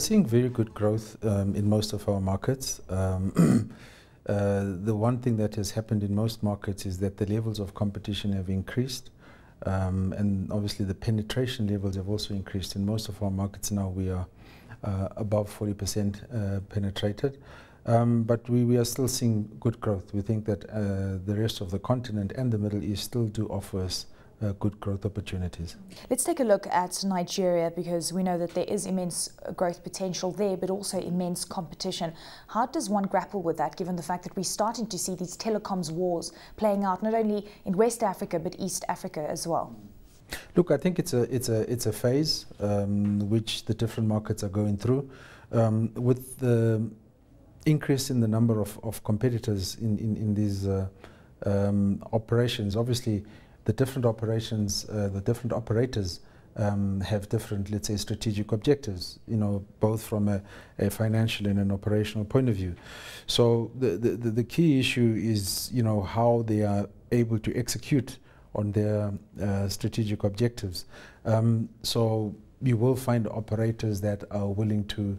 Seeing very good growth in most of our markets. The one thing that has happened in most markets is that the levels of competition have increased, and obviously the penetration levels have also increased. In most of our markets now we are above 40% penetrated, but we are still seeing good growth. We think that the rest of the continent and the Middle East still do offer us good growth opportunities. Let's take a look at Nigeria, because we know that there is immense growth potential there, but also immense competition. How does one grapple with that, given the fact that we're starting to see these telecoms wars playing out not only in West Africa but East Africa as well? Look, I think it's a phase which the different markets are going through. With the increase in the number of competitors in these operations, obviously the different operations, the different operators have different, let's say, strategic objectives, you know, both from a financial and an operational point of view. So the key issue is, you know, how they are able to execute on their strategic objectives. So you will find operators that are willing to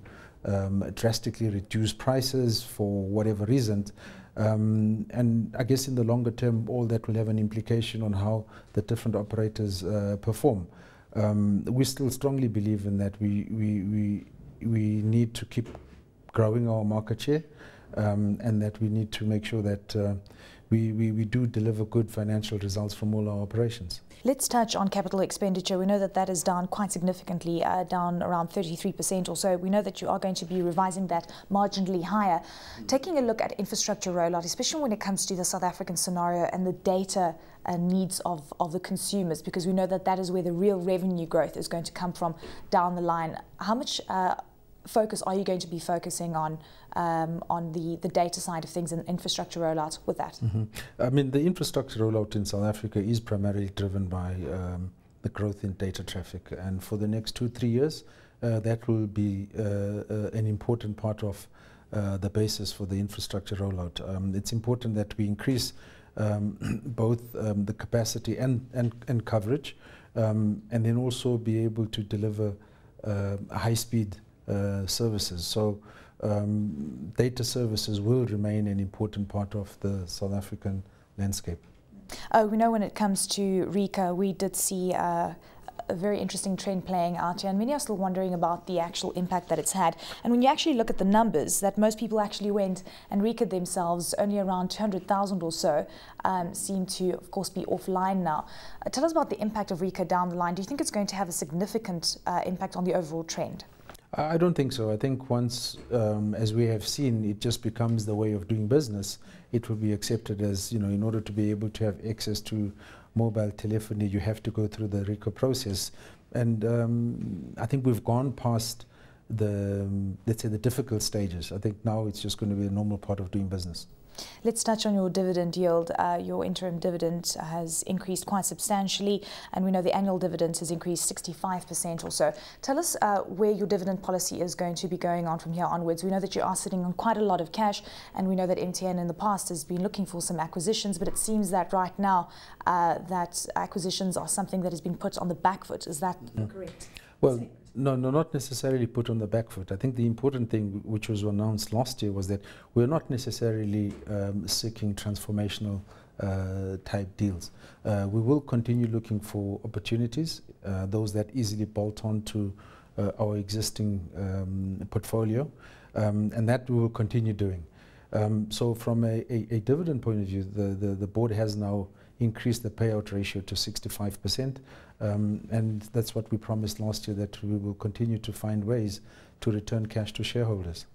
drastically reduce prices for whatever reason. And I guess in the longer term, all that will have an implication on how the different operators perform. We still strongly believe in that we need to keep growing our market share, and that we need to make sure that we do deliver good financial results from all our operations. Let's touch on capital expenditure. We know that that is down quite significantly, down around 33% or so. We know that you are going to be revising that marginally higher. Taking a look at infrastructure rollout, especially when it comes to the South African scenario and the data needs of the consumers, because we know that that is where the real revenue growth is going to come from down the line. How much focus are you going to be focusing on the data side of things and infrastructure rollout with that? I mean, the infrastructure rollout in South Africa is primarily driven by the growth in data traffic, and for the next 2-3 years that will be an important part of the basis for the infrastructure rollout. It's important that we increase both the capacity and coverage, and then also be able to deliver high-speed services. So data services will remain an important part of the South African landscape. We know when it comes to RICA, we did see a very interesting trend playing out here, and many are still wondering about the actual impact that it's had. And when you actually look at the numbers, that most people actually went and RICA'd themselves, only around 200,000 or so seem to, of course, be offline now. Tell us about the impact of RICA down the line. Do you think it's going to have a significant impact on the overall trend? I don't think so. I think once, as we have seen, it just becomes the way of doing business. It will be accepted as, you know, in order to be able to have access to mobile telephony, you have to go through the RICA process. And I think we've gone past the, let's say, the difficult stages. I think now it's just going to be a normal part of doing business. Let's touch on your dividend yield. Your interim dividend has increased quite substantially, and we know the annual dividend has increased 65% or so. Tell us where your dividend policy is going to be going on from here onwards. We know that you are sitting on quite a lot of cash, and we know that MTN in the past has been looking for some acquisitions, but it seems that right now that acquisitions are something that has been put on the back foot. Is that correct? Well, no, not necessarily put on the back foot. I think the important thing which was announced last year was that we're not necessarily seeking transformational type deals. We will continue looking for opportunities, those that easily bolt on to our existing portfolio, and that we will continue doing. So from a dividend point of view, the board has now increased the payout ratio to 65%, and that's what we promised last year, that we will continue to find ways to return cash to shareholders.